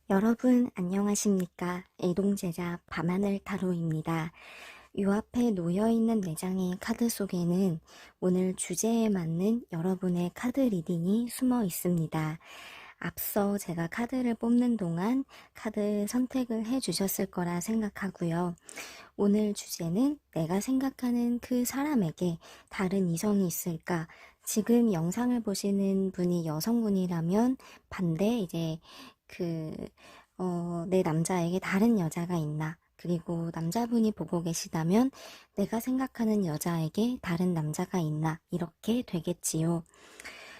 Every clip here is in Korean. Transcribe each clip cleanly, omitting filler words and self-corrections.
여러분 안녕하십니까? 애동제자 밤하늘 타로입니다. 요 앞에 놓여있는 4장의 카드 속에는 오늘 주제에 맞는 여러분의 카드 리딩이 숨어 있습니다. 앞서 제가 카드를 뽑는 동안 카드 선택을 해주셨을 거라 생각하고요. 오늘 주제는 내가 생각하는 그 사람에게 다른 이성이 있을까? 지금 영상을 보시는 분이 여성분이라면 반대 그, 내 남자에게 다른 여자가 있나? 그리고 남자분이 보고 계시다면 내가 생각하는 여자에게 다른 남자가 있나? 이렇게 되겠지요.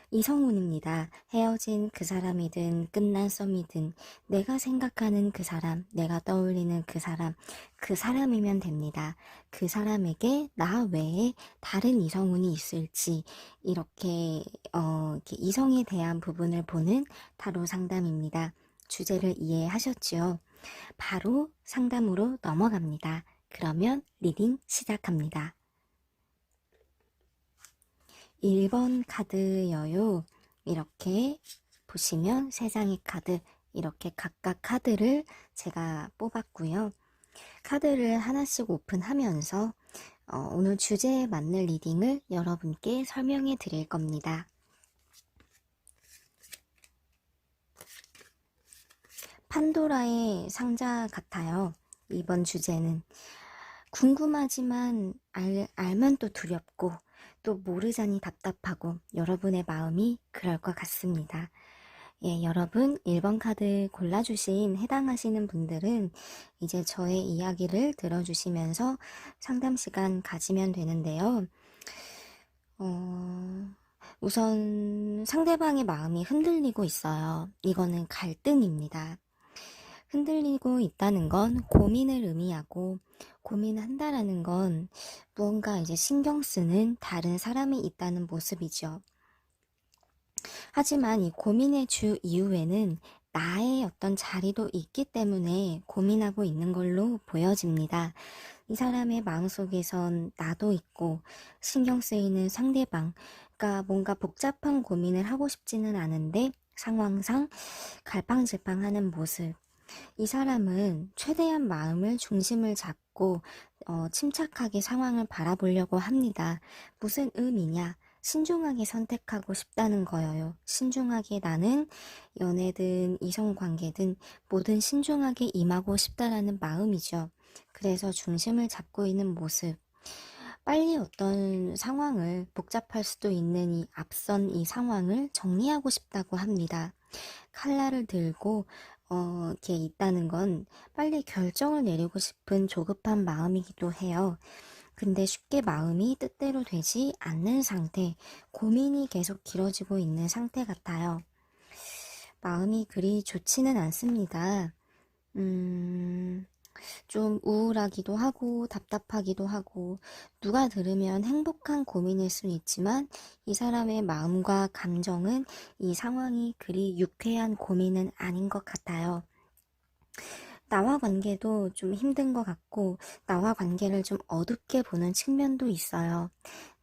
이성운입니다. 헤어진 그 사람이든 끝난 썸이든 내가 생각하는 그 사람, 내가 떠올리는 그 사람이면 됩니다. 그 사람에게 나 외에 다른 이성운이 있을지 이렇게 이성에 대한 부분을 보는 타로 상담입니다. 주제를 이해하셨죠? 바로 상담으로 넘어갑니다. 그러면 리딩 시작합니다. 1번 카드여요. 이렇게 보시면 3장의 카드, 이렇게 각각 카드를 제가 뽑았고요. 카드를 하나씩 오픈하면서 오늘 주제에 맞는 리딩을 여러분께 설명해 드릴 겁니다. 판도라의 상자 같아요. 이번 주제는 궁금하지만 알면 또 두렵고 또 모르자니 답답하고 여러분의 마음이 그럴 것 같습니다. 예, 여러분 1번 카드 골라주신 해당하시는 분들은 이제 저의 이야기를 들어주시면서 상담 시간 가지면 되는데요. 우선 상대방의 마음이 흔들리고 있어요. 이거는 갈등입니다. 흔들리고 있다는 건 고민을 의미하고, 고민한다라는 건 무언가 이제 신경 쓰는 다른 사람이 있다는 모습이죠. 하지만 이 고민의 주 이유에는 나의 어떤 자리도 있기 때문에 고민하고 있는 걸로 보여집니다. 이 사람의 마음속에선 나도 있고 신경 쓰이는 상대방, 그러니까 뭔가 복잡한 고민을 하고 싶지는 않은데 상황상 갈팡질팡하는 모습. 이 사람은 최대한 마음을 중심을 잡고 침착하게 상황을 바라보려고 합니다. 무슨 의미냐? 신중하게 선택하고 싶다는 거예요. 신중하게 나는 연애든 이성관계든 뭐든 신중하게 임하고 싶다라는 마음이죠. 그래서 중심을 잡고 있는 모습. 빨리 어떤 상황을 복잡할 수도 있는 이 앞선 이 상황을 정리하고 싶다고 합니다. 칼날을 들고 이렇게 있다는 건 빨리 결정을 내리고 싶은 조급한 마음이기도 해요. 근데 쉽게 마음이 뜻대로 되지 않는 상태, 고민이 계속 길어지고 있는 상태 같아요. 마음이 그리 좋지는 않습니다. 좀 우울하기도 하고 답답하기도 하고 누가 들으면 행복한 고민일 수는 있지만 이 사람의 마음과 감정은 이 상황이 그리 유쾌한 고민은 아닌 것 같아요. 나와 관계도 좀 힘든 것 같고 나와 관계를 좀 어둡게 보는 측면도 있어요.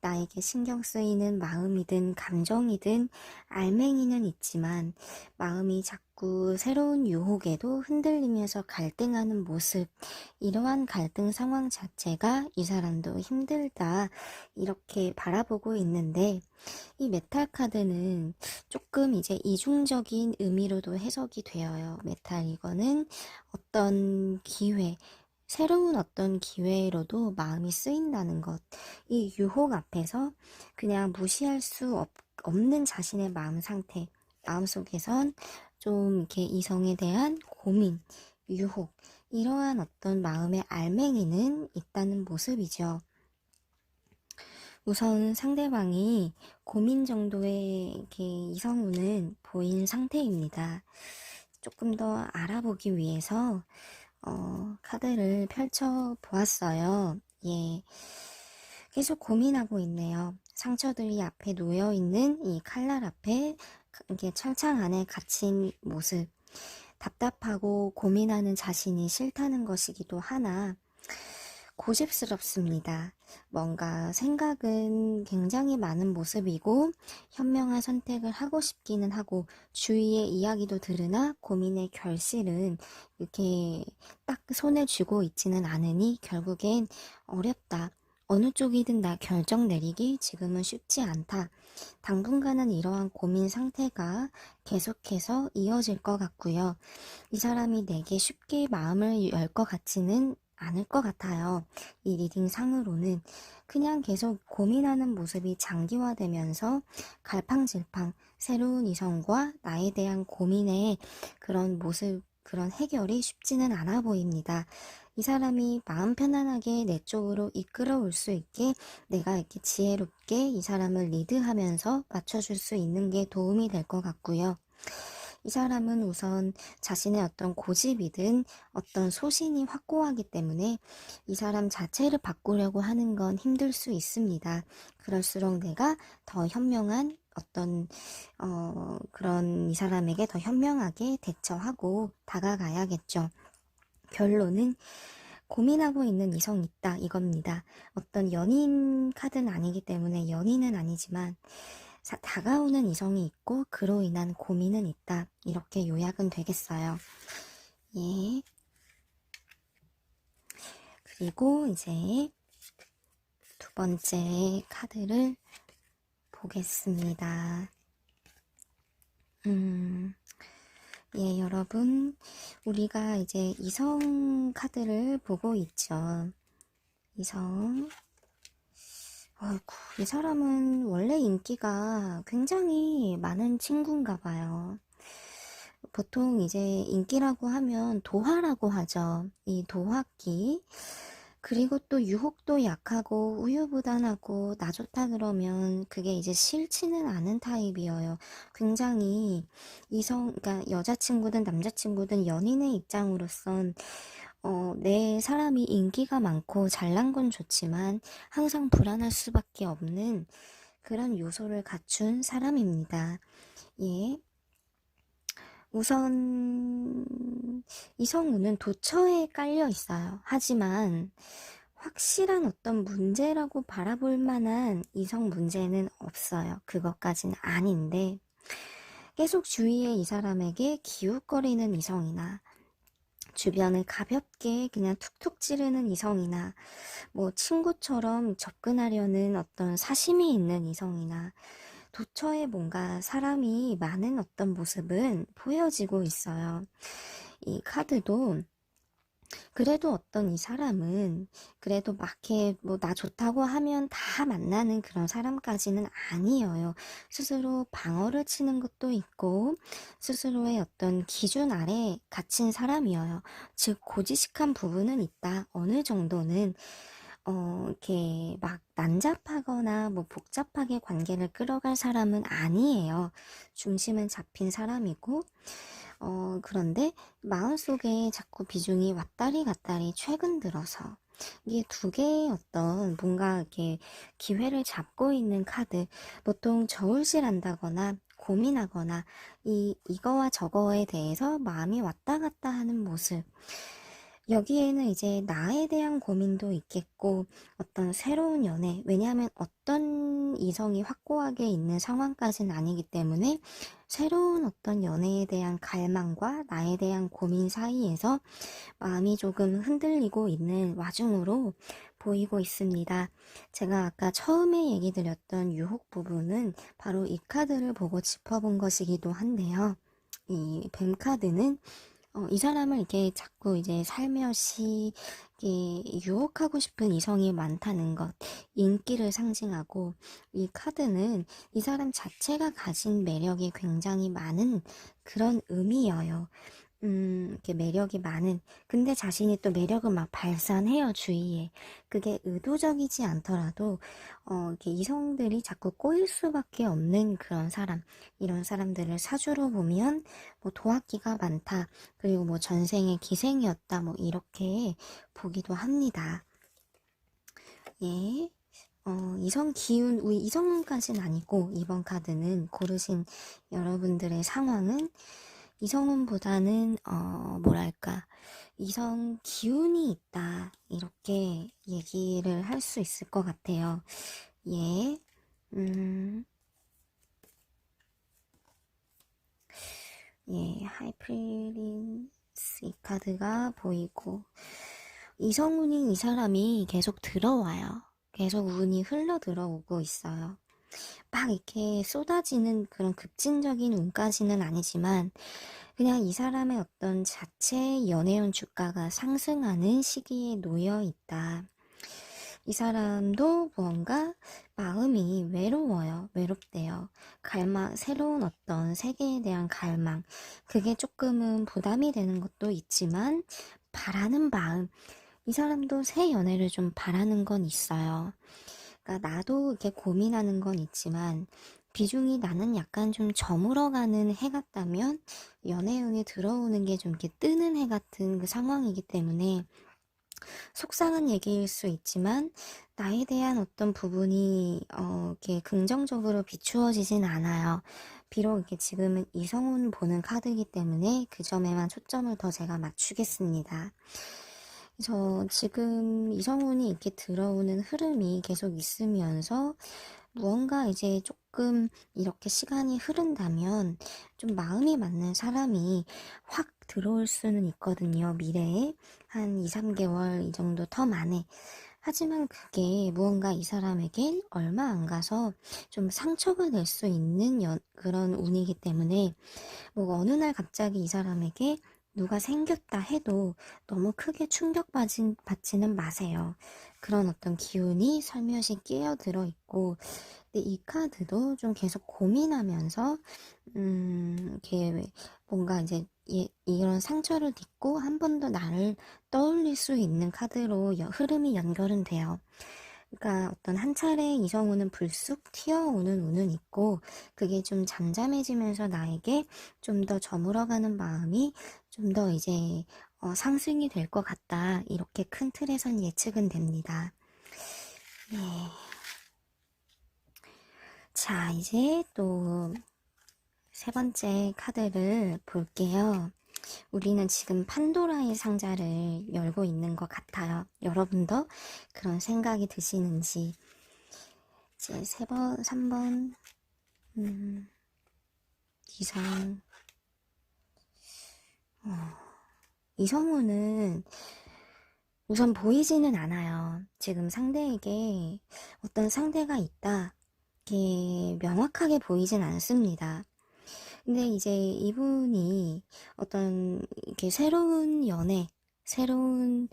나에게 신경 쓰이는 마음이든 감정이든 알맹이는 있지만 마음이 자꾸 새로운 유혹에도 흔들리면서 갈등하는 모습, 이러한 갈등 상황 자체가 이 사람도 힘들다 이렇게 바라보고 있는데 이 메탈 카드는 조금 이제 이중적인 의미로도 해석이 되어요. 메탈 이거는 어떤 기회, 새로운 어떤 기회로도 마음이 쓰인다는 것. 이 유혹 앞에서 그냥 무시할 수 없는 자신의 마음 상태. 마음속에선 좀 이렇게 이성에 대한 고민, 유혹, 이러한 어떤 마음의 알맹이는 있다는 모습이죠. 우선 상대방이 고민 정도의 이렇게 이성우는 보인 상태입니다. 조금 더 알아보기 위해서 카드를 펼쳐 보았어요. 예. 계속 고민하고 있네요. 상처들이 앞에 놓여 있는 이 칼날 앞에 이게 철창 안에 갇힌 모습. 답답하고 고민하는 자신이 싫다는 것이기도 하나, 고집스럽습니다. 뭔가 생각은 굉장히 많은 모습이고 현명한 선택을 하고 싶기는 하고 주위의 이야기도 들으나 고민의 결실은 이렇게 딱 손에 쥐고 있지는 않으니 결국엔 어렵다. 어느 쪽이든 나 결정 내리기 지금은 쉽지 않다. 당분간은 이러한 고민 상태가 계속해서 이어질 것 같고요. 이 사람이 내게 쉽게 마음을 열 것 같지는 않을 것 같아요. 이 리딩 상으로는 그냥 계속 고민하는 모습이 장기화되면서 갈팡질팡 새로운 이성과 나에 대한 고민의 그런 모습, 그런 해결이 쉽지는 않아 보입니다. 이 사람이 마음 편안하게 내 쪽으로 이끌어 올 수 있게 내가 이렇게 지혜롭게 이 사람을 리드하면서 맞춰줄 수 있는 게 도움이 될 것 같고요. 이 사람은 우선 자신의 어떤 고집이든 어떤 소신이 확고하기 때문에 이 사람 자체를 바꾸려고 하는 건 힘들 수 있습니다. 그럴수록 내가 더 현명한 어떤 그런 이 사람에게 더 현명하게 대처하고 다가가야겠죠. 결론은 고민하고 있는 이성이 있다 이겁니다. 어떤 연인 카드는 아니기 때문에 연인은 아니지만 다가오는 이성이 있고 그로 인한 고민은 있다. 이렇게 요약은 되겠어요. 예. 그리고 이제 두 번째 카드를 보겠습니다. 예, 여러분. 우리가 이제 이성 카드를 보고 있죠. 이성. 아이고, 이 사람은 원래 인기가 굉장히 많은 친구인가 봐요. 보통 이제 인기라고 하면 도화라고 하죠. 이 도화기. 그리고 또 유혹도 약하고 우유부단하고 나 좋다 그러면 그게 이제 싫지는 않은 타입이에요. 굉장히 그러니까 여자친구든 남자친구든 연인의 입장으로선 내 사람이 인기가 많고 잘난 건 좋지만 항상 불안할 수밖에 없는 그런 요소를 갖춘 사람입니다. 예. 우선 이성우는 도처에 깔려 있어요. 하지만 확실한 어떤 문제라고 바라볼 만한 이성 문제는 없어요. 그것까지는 아닌데 계속 주위에 이 사람에게 기웃거리는 이성이나 주변을 가볍게 그냥 툭툭 찌르는 이성이나 뭐 친구처럼 접근하려는 어떤 사심이 있는 이성이나 도처에 뭔가 사람이 많은 어떤 모습은 보여지고 있어요. 이 카드도 그래도 어떤 이 사람은 그래도 막 이렇게 뭐 나 좋다고 하면 다 만나는 그런 사람까지는 아니에요. 스스로 방어를 치는 것도 있고 스스로의 어떤 기준 아래 갇힌 사람이에요. 즉 고지식한 부분은 있다. 어느 정도는 이렇게 막 난잡하거나 뭐 복잡하게 관계를 끌어갈 사람은 아니에요. 중심은 잡힌 사람이고, 그런데 마음속에 자꾸 비중이 왔다리 갔다리 최근 들어서 이게 두 개의 어떤 뭔가 이렇게 기회를 잡고 있는 카드, 보통 저울질한다거나 고민하거나 이거와 저거에 대해서 마음이 왔다 갔다 하는 모습. 여기에는 이제 나에 대한 고민도 있겠고 어떤 새로운 연애, 왜냐하면 어떤 이성이 확고하게 있는 상황까지는 아니기 때문에 새로운 어떤 연애에 대한 갈망과 나에 대한 고민 사이에서 마음이 조금 흔들리고 있는 와중으로 보이고 있습니다. 제가 아까 처음에 얘기 드렸던 유혹 부분은 바로 이 카드를 보고 짚어본 것이기도 한데요. 이 뱀 카드는 이 사람을 이렇게 자꾸 이제 살며시 이렇게 유혹하고 싶은 이성이 많다는 것, 인기를 상징하고, 이 카드는 이 사람 자체가 가진 매력이 굉장히 많은 그런 의미여요. 이렇게 매력이 많은, 근데 자신이 또 매력을 막 발산해요, 주위에. 그게 의도적이지 않더라도, 이렇게 이성들이 자꾸 꼬일 수밖에 없는 그런 사람, 이런 사람들을 사주로 보면, 뭐, 도학기가 많다, 그리고 뭐, 전생에 기생이었다, 뭐, 이렇게 보기도 합니다. 예. 이성 기운, 우리 이성까지는 아니고, 이번 카드는 고르신 여러분들의 상황은 이성운보다는 뭐랄까 이성 기운이 있다. 이렇게 얘기를 할 수 있을 것 같아요. 예, 음, 예, 하이프린스 이 카드가 보이고, 이성운이 이 사람이 계속 들어와요. 계속 운이 흘러 들어오고 있어요. 막 이렇게 쏟아지는 그런 급진적인 운까지는 아니지만 그냥 이 사람의 어떤 자체 연애운 주가가 상승하는 시기에 놓여 있다. 이 사람도 무언가 마음이 외로워요. 외롭대요. 새로운 어떤 세계에 대한 갈망. 그게 조금은 부담이 되는 것도 있지만 바라는 마음. 이 사람도 새 연애를 좀 바라는 건 있어요. 그러니까 나도 이렇게 고민하는 건 있지만 비중이 나는 약간 좀 저물어가는 해 같다면 연애운이 들어오는 게 좀 이렇게 뜨는 해 같은 그 상황이기 때문에 속상한 얘기일 수 있지만 나에 대한 어떤 부분이 이렇게 긍정적으로 비추어지진 않아요. 비록 이렇게 지금은 이성운 보는 카드이기 때문에 그 점에만 초점을 더 제가 맞추겠습니다. 그래서 지금 이성운이 이렇게 들어오는 흐름이 계속 있으면서 무언가 이제 조금 이렇게 시간이 흐른다면 좀 마음이 맞는 사람이 확 들어올 수는 있거든요. 미래에 한 2, 3개월 이 정도 텀 안에. 하지만 그게 무언가 이 사람에겐 얼마 안 가서 좀 상처가 될 수 있는 그런 운이기 때문에 뭐 어느 날 갑자기 이 사람에게 누가 생겼다 해도 너무 크게 받지는 마세요. 그런 어떤 기운이 살며시 끼어들어 있고, 근데 이 카드도 좀 계속 고민하면서, 이렇게 뭔가 이제 이런 상처를 딛고 한 번 더 나를 떠올릴 수 있는 카드로 흐름이 연결은 돼요. 그러니까 어떤 한 차례 이성우는 불쑥 튀어오는 운은 있고 그게 좀 잠잠해지면서 나에게 좀 더 저물어가는 마음이 좀 더 이제 상승이 될 것 같다. 이렇게 큰 틀에선 예측은 됩니다. 네. 자, 이제 또 세 번째 카드를 볼게요. 우리는 지금 판도라의 상자를 열고 있는 것 같아요. 여러분도 그런 생각이 드시는지. 이제 3번, 이성, 이성우는 우선 보이지는 않아요. 지금 상대에게 어떤 상대가 있다. 이게 명확하게 보이진 않습니다. 근데 이제 이분이 어떤 이렇게 새로운 연애, 새로운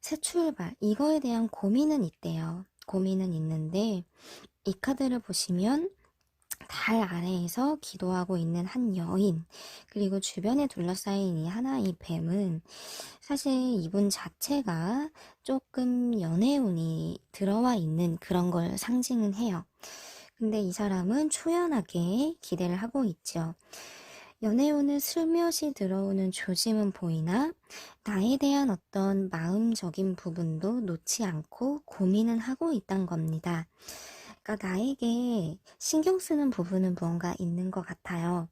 새 출발, 이거에 대한 고민은 있대요. 고민은 있는데, 이 카드를 보시면 달 아래에서 기도하고 있는 한 여인, 그리고 주변에 둘러싸인 이 하나의 뱀은 사실 이분 자체가 조금 연애운이 들어와 있는 그런 걸 상징은 해요. 근데 이 사람은 초연하게 기대를 하고 있죠. 연애운은 슬며시 들어오는 조짐은 보이나 나에 대한 어떤 마음적인 부분도 놓지 않고 고민은 하고 있단 겁니다. 그러니까 나에게 신경 쓰는 부분은 무언가 있는 것 같아요.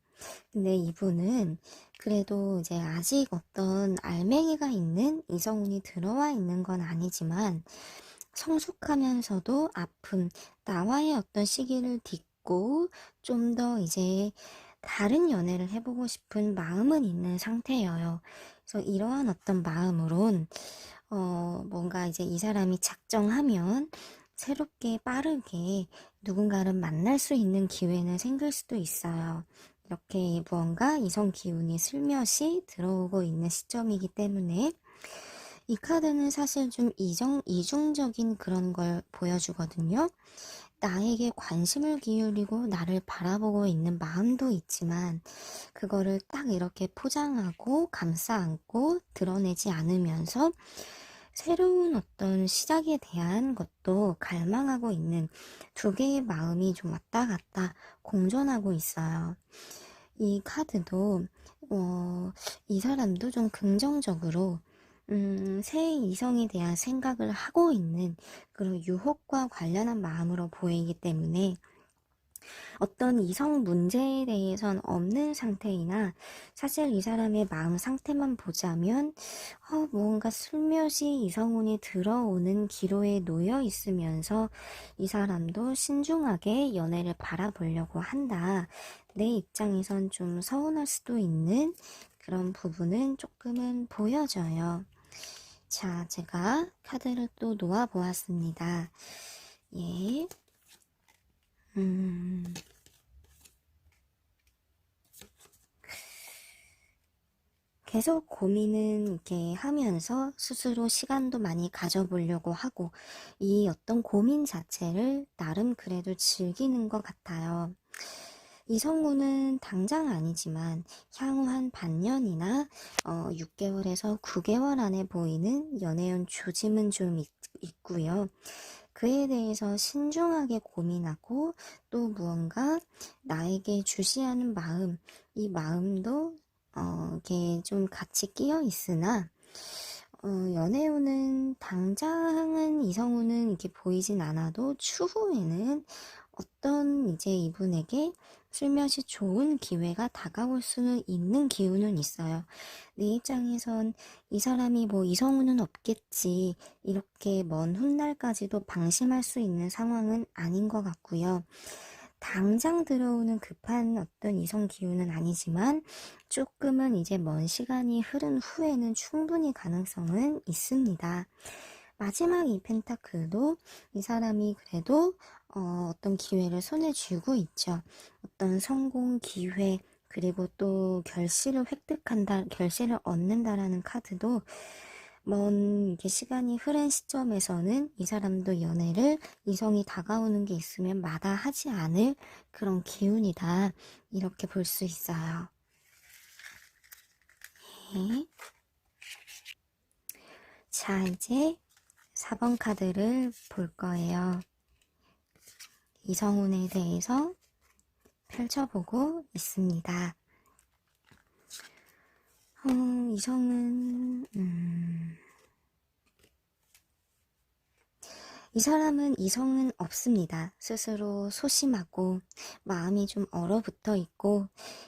근데 이분은 그래도 이제 아직 어떤 알맹이가 있는 이성운이 들어와 있는 건 아니지만 성숙하면서도 아픔, 나와의 어떤 시기를 딛고 좀 더 이제 다른 연애를 해보고 싶은 마음은 있는 상태예요. 그래서 이러한 어떤 마음으론, 뭔가 이제 이 사람이 작정하면 새롭게 빠르게 누군가를 만날 수 있는 기회는 생길 수도 있어요. 이렇게 무언가 이성 기운이 슬며시 들어오고 있는 시점이기 때문에 이 카드는 사실 좀 이중적인 그런 걸 보여주거든요. 나에게 관심을 기울이고 나를 바라보고 있는 마음도 있지만 그거를 딱 이렇게 포장하고 감싸 안고 드러내지 않으면서 새로운 어떤 시작에 대한 것도 갈망하고 있는 두 개의 마음이 좀 왔다 갔다 공존하고 있어요. 이 카드도 이 사람도 좀 긍정적으로 새 이성에 대한 생각을 하고 있는 그런 유혹과 관련한 마음으로 보이기 때문에 어떤 이성 문제에 대해선 없는 상태이나 사실 이 사람의 마음 상태만 보자면 뭔가 슬며시 이성운이 들어오는 기로에 놓여 있으면서 이 사람도 신중하게 연애를 바라보려고 한다. 내 입장에선 좀 서운할 수도 있는 그런 부분은 조금은 보여져요. 자, 제가 카드를 또 놓아 보았습니다. 예. 음. 계속 고민은 이렇게 하면서 스스로 시간도 많이 가져보려고 하고 이 어떤 고민 자체를 나름 그래도 즐기는 것 같아요. 이성우는 당장 아니지만 향후 한 반년이나 6개월에서 9개월 안에 보이는 연애운 조짐은 좀 있고요. 그에 대해서 신중하게 고민하고 또 무언가 나에게 주시하는 마음, 이 마음도 이게 좀 같이 끼어 있으나 연애운은 당장은 이성우는 이렇게 보이진 않아도 추후에는 어떤 이제 이분에게 슬며시 좋은 기회가 다가올 수는 있는 기운은 있어요. 내 입장에선 이 사람이 뭐 이성우는 없겠지 이렇게 먼 훗날까지도 방심할 수 있는 상황은 아닌 것 같고요. 당장 들어오는 급한 어떤 이성 기운은 아니지만 조금은 이제 먼 시간이 흐른 후에는 충분히 가능성은 있습니다. 마지막 이 펜타클도 이 사람이 그래도 어떤 기회를 손에 쥐고 있죠. 어떤 성공, 기회, 그리고 또 결실을 획득한다, 결실을 얻는다라는 카드도 먼 이게 시간이 흐른 시점에서는 이 사람도 연애를 이성이 다가오는 게 있으면 마다하지 않을 그런 기운이다. 이렇게 볼 수 있어요. 네. 자, 이제 4번 카드를 볼 거예요. 이성운에 대해서 펼쳐보고 있습니다. 이성은 이 사람은 이성은 없습니다. 스스로 소심하고 마음이 좀 얼어붙어 있고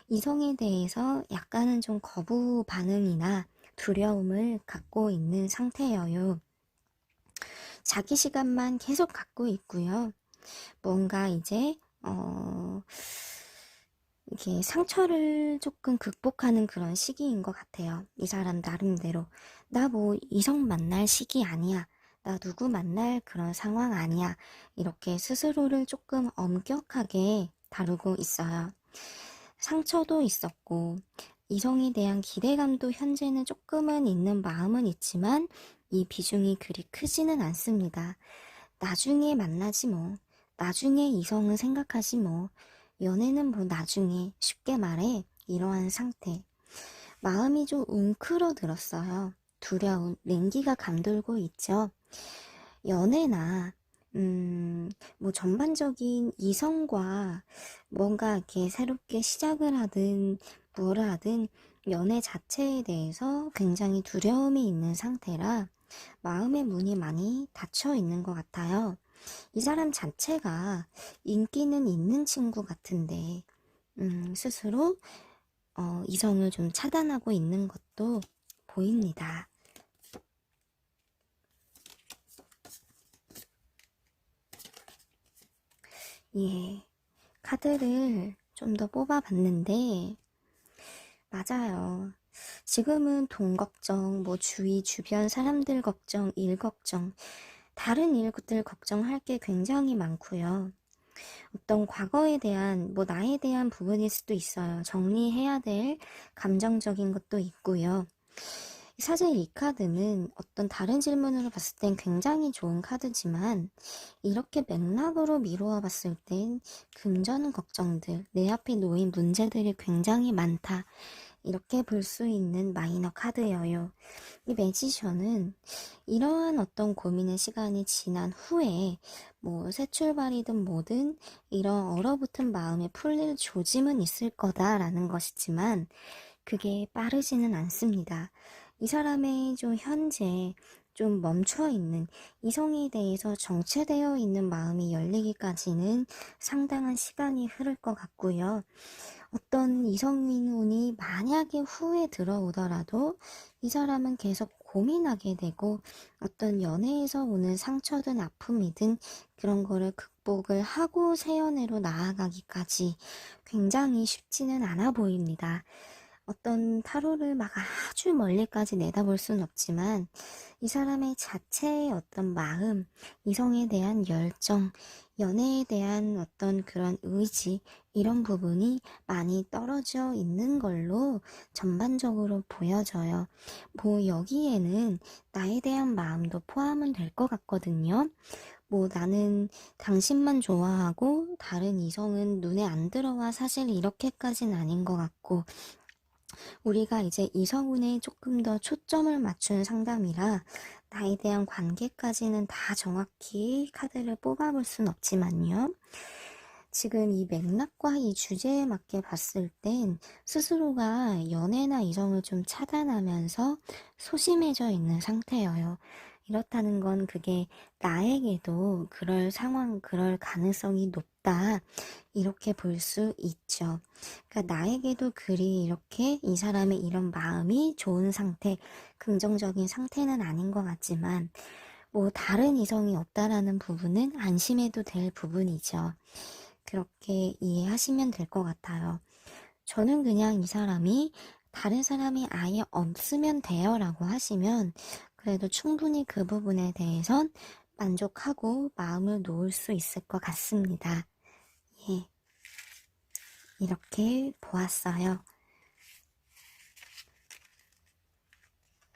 이성에 대해서 약간은 좀 거부 반응이나 두려움을 갖고 있는 상태여요. 자기 시간만 계속 갖고 있고요. 뭔가 이제 이게 상처를 조금 극복하는 그런 시기인 것 같아요. 이 사람 나름대로. 나 뭐 이성 만날 시기 아니야. 나 누구 만날 그런 상황 아니야. 이렇게 스스로를 조금 엄격하게 다루고 있어요. 상처도 있었고, 이성에 대한 기대감도 현재는 조금은 있는 마음은 있지만, 이 비중이 그리 크지는 않습니다. 나중에 만나지 뭐. 나중에 이성은 생각하지 뭐. 연애는 뭐 나중에 쉽게 말해 이러한 상태. 마음이 좀 웅크러들었어요. 두려운 냉기가 감돌고 있죠. 연애나 뭐 전반적인 이성과 뭔가 이렇게 새롭게 시작을 하든 뭐를 하든 연애 자체에 대해서 굉장히 두려움이 있는 상태라 마음의 문이 많이 닫혀 있는 것 같아요. 이 사람 자체가 인기는 있는 친구 같은데, 스스로, 이성을 좀 차단하고 있는 것도 보입니다. 예. 카드를 좀 더 뽑아봤는데, 맞아요. 지금은 돈 걱정, 뭐 주위, 주변 사람들 걱정, 일 걱정, 다른 일들 걱정할 게 굉장히 많고요. 어떤 과거에 대한, 뭐 나에 대한 부분일 수도 있어요. 정리해야 될 감정적인 것도 있고요. 사실 이 카드는 어떤 다른 질문으로 봤을 땐 굉장히 좋은 카드지만 이렇게 맥락으로 미루어 봤을 땐 금전 걱정들, 내 앞에 놓인 문제들이 굉장히 많다. 이렇게 볼 수 있는 마이너 카드예요. 이 매지션은 이러한 어떤 고민의 시간이 지난 후에 뭐 새 출발이든 뭐든 이런 얼어붙은 마음에 풀릴 조짐은 있을 거다라는 것이지만 그게 빠르지는 않습니다. 이 사람의 좀 현재 좀 멈춰 있는 이성에 대해서 정체되어 있는 마음이 열리기까지는 상당한 시간이 흐를 것 같고요. 어떤 이성민운이 만약에 후에 들어오더라도 이 사람은 계속 고민하게 되고 어떤 연애에서 오는 상처든 아픔이든 그런 거를 극복을 하고 새 연애로 나아가기까지 굉장히 쉽지는 않아 보입니다. 어떤 타로를 막 아주 멀리까지 내다볼 순 없지만 이 사람의 자체의 어떤 마음, 이성에 대한 열정, 연애에 대한 어떤 그런 의지, 이런 부분이 많이 떨어져 있는 걸로 전반적으로 보여져요. 뭐 여기에는 나에 대한 마음도 포함은 될 것 같거든요. 뭐 나는 당신만 좋아하고 다른 이성은 눈에 안 들어와 사실 이렇게까진 아닌 것 같고 우리가 이제 이성운에 조금 더 초점을 맞춘 상담이라 나에 대한 관계까지는 다 정확히 카드를 뽑아볼 순 없지만요. 지금 이 맥락과 이 주제에 맞게 봤을 땐 스스로가 연애나 이성을 좀 차단하면서 소심해져 있는 상태예요. 이렇다는 건 그게 나에게도 그럴 상황, 그럴 가능성이 높다. 이렇게 볼 수 있죠. 그러니까 나에게도 그리 이렇게 이 사람의 이런 마음이 좋은 상태, 긍정적인 상태는 아닌 것 같지만, 뭐 다른 이성이 없다라는 부분은 안심해도 될 부분이죠. 그렇게 이해하시면 될 것 같아요. 저는 그냥 이 사람이 다른 사람이 아예 없으면 돼요 라고 하시면 그래도 충분히 그 부분에 대해선 만족하고 마음을 놓을 수 있을 것 같습니다. 예, 이렇게 보았어요.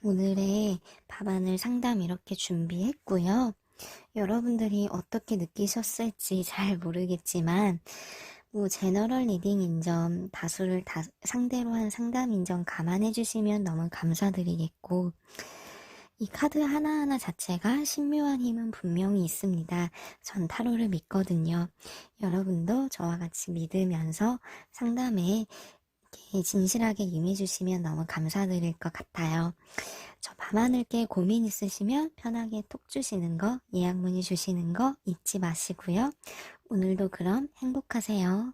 오늘의 밤하늘 상담 이렇게 준비했고요. 여러분들이 어떻게 느끼셨을지 잘 모르겠지만 뭐 제너럴 리딩인 점, 다수를 상대로 한 상담인 점 감안해 주시면 너무 감사드리겠고 이 카드 하나하나 자체가 신묘한 힘은 분명히 있습니다. 전 타로를 믿거든요. 여러분도 저와 같이 믿으면서 상담에 이렇게 진실하게 임해주시면 너무 감사드릴 것 같아요. 저 밤하늘께 고민 있으시면 편하게 톡 주시는 거, 예약 문의 주시는 거 잊지 마시고요. 오늘도 그럼 행복하세요.